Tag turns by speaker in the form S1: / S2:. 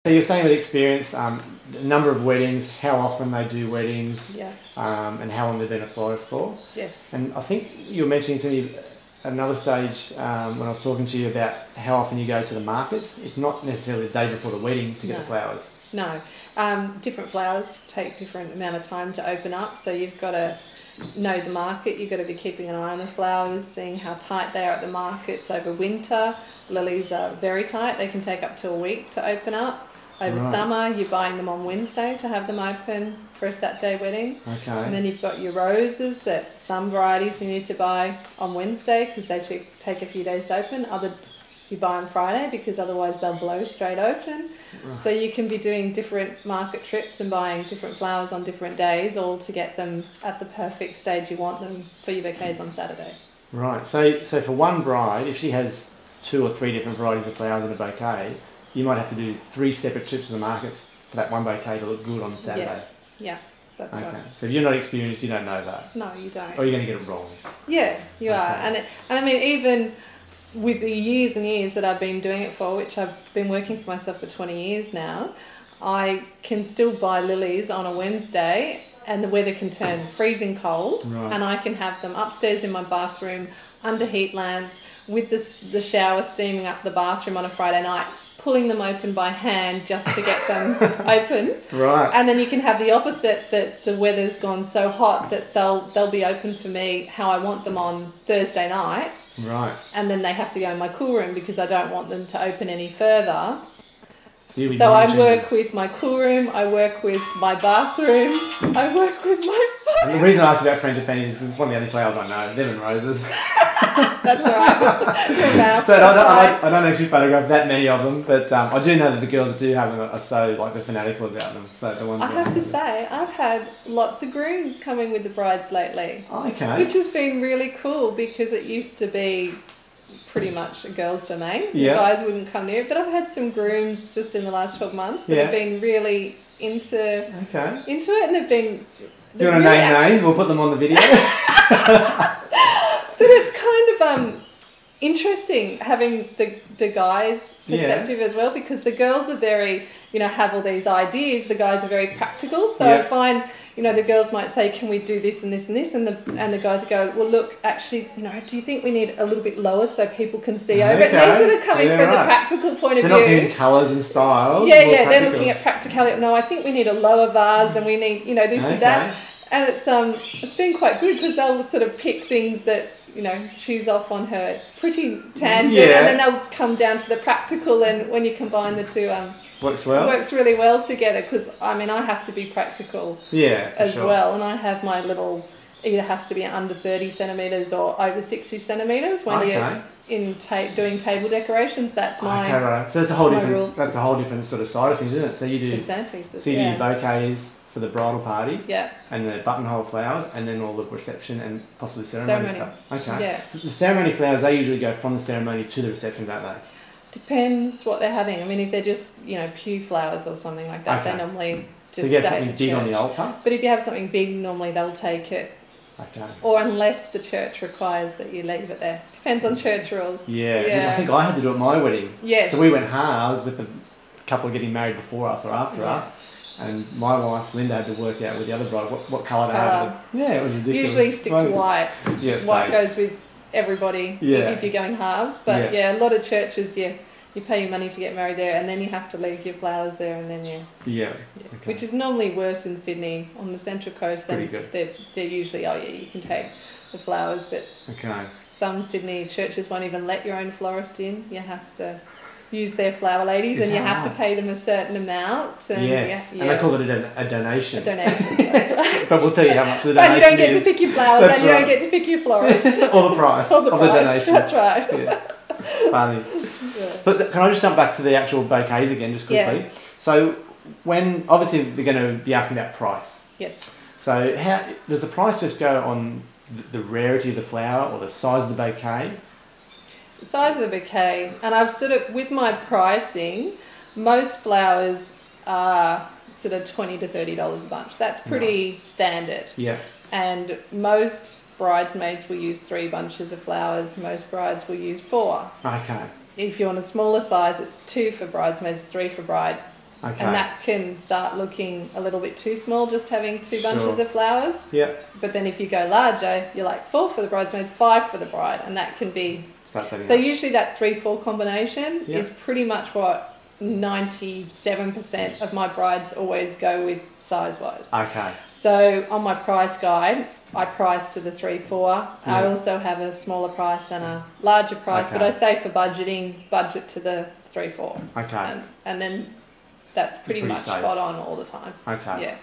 S1: So you're saying with experience, the number of weddings, how often they do weddings,
S2: Yeah.
S1: and how long they've been a florist for.
S2: Yes.
S1: And I think you were mentioning to me at another stage when I was talking to you about how often you go to the markets. It's not necessarily the day before the wedding to get the flowers.
S2: No. Different flowers take different amount of time to open up, so you've got to know the market. You've got to be keeping an eye on the flowers, seeing how tight they are at the markets over winter. Lilies are very tight. They can take up to a week to open up. Over summer, you're buying them on Wednesday to have them open for a Saturday wedding.
S1: Okay.
S2: And then you've got your roses that some varieties you need to buy on Wednesday because they take a few days to open. Others you buy on Friday because otherwise they'll blow straight open. Right. So you can be doing different market trips and buying different flowers on different days, all to get them at the perfect stage you want them for your bouquets on Saturday. Right.
S1: So for one bride, if she has 2 or 3 different varieties of flowers in a bouquet, you might have to do 3 separate trips to the markets for that one bouquet to look good on Saturday.
S2: Yes. Yeah, that's right.
S1: So if you're not experienced, you don't know that.
S2: No, you don't.
S1: Or you're going to get it wrong.
S2: Yeah, you are. And I mean, even with the years and years that I've been doing it for, which I've been working for myself for 20 years now, I can still buy lilies on a Wednesday and the weather can turn freezing cold, and I can have them upstairs in my bathroom under heat lamps with the shower steaming up the bathroom on a Friday night, pulling them open by hand just to get them open. Right. And then you can have the opposite, that the weather's gone so hot that they'll be open for me how I want them on Thursday night. Right. And then they have to go in my cool room because I don't want them to open any further. So I work with my cool room, I work with my bathroom, I work with my phone.
S1: And the reason I asked about frangipani is because it's one of the only flowers I know, them and roses.
S2: That's right.
S1: So I don't actually photograph that many of them, but I do know that the girls do have them, are so like they're fanatical about them. So the ones
S2: I have to say, I've had lots of grooms coming with the brides lately.
S1: Oh, okay.
S2: Which has been really cool because it used to be pretty much a girl's domain. The guys wouldn't come near it, but I've had some grooms just in the last 12 months that have been really into it, and they've been...
S1: Do you want to name names? We'll put them on the video.
S2: But it's kind of interesting having the guys perceptive as well, because the girls are very, have all these ideas. The guys are very practical. So I find, the girls might say, can we do this and this and this? And the guys go, well, look, actually, do you think we need a little bit lower so people can see over it? And these are coming from the practical point of view.
S1: They're not getting colours and styles.
S2: Yeah, they're looking at practicality. No, I think we need a lower vase and we need, this and that. And it's been quite good because they'll sort of pick things that, choose off on her pretty tangent, and then they'll come down to the practical, and when you combine the two, works really well together, because I have to be practical as well, and I have my little, either has to be under 30 centimetres or over 60 centimetres when you're doing table decorations. That's my
S1: So that's a whole different that's a whole different sort of side of things, isn't it? So you do
S2: centerpieces,
S1: so you do your bouquets for the bridal party, and the buttonhole flowers, and then all the reception and possibly ceremony stuff. Okay. Yeah. So the ceremony flowers, they usually go from the ceremony to the reception, don't they?
S2: Depends what they're having. If they're just pew flowers or something like that, they normally just.
S1: So you have something big on the altar.
S2: But if you have something big, normally they'll take it. Okay. Or unless the church requires that you leave it there. Depends on church rules.
S1: Yeah. I think I had to do it at my wedding.
S2: Yes.
S1: So we went halves with the couple getting married before us or after us. And my wife, Linda, had to work out with the other bride what colour to have. Yeah, it was ridiculous.
S2: Usually stick to white.
S1: Yes.
S2: White goes with everybody if you're going halves. But a lot of churches, you pay your money to get married there, and then you have to leave your flowers there, and then Okay. Which is normally worse in Sydney. On the Central Coast, then they're usually, you can take the flowers, but some Sydney churches won't even let your own florist in. You have to use their flower ladies, and you have to pay them a certain amount. And
S1: and they call it a donation.
S2: A donation, that's right.
S1: But we'll tell you how much the donation is.
S2: But you don't get to pick your flowers, and you don't get to pick your florist.
S1: Or the price of the donation.
S2: That's right.
S1: Funny. But can I just jump back to the actual bouquets again, just quickly? So when, obviously, they're going to be asking about price.
S2: Yes.
S1: So how does the price just go on the rarity of the flower or the size of the bouquet?
S2: The size of the bouquet, and I've sort of, with my pricing, most flowers are sort of $20 to $30 a bunch. That's pretty standard. Yeah. And most bridesmaids will use 3 bunches of flowers. Most brides will use 4.
S1: Okay.
S2: If you want a smaller size, it's 2 for bridesmaids, 3 for bride.
S1: Okay.
S2: And that can start looking a little bit too small, just having 2 bunches of flowers.
S1: Yeah.
S2: But then if you go larger, you're like 4 for the bridesmaid, 5 for the bride, and that can be... So usually that 3-4 combination is pretty much what 97% of my brides always go with size-wise.
S1: Okay.
S2: So on my price guide, I price to the 3-4. I also have a smaller price and a larger price, but I say for budgeting, budget to the 3-4.
S1: Okay.
S2: And then that's pretty much safe. Spot on all the time.
S1: Okay.
S2: Yeah.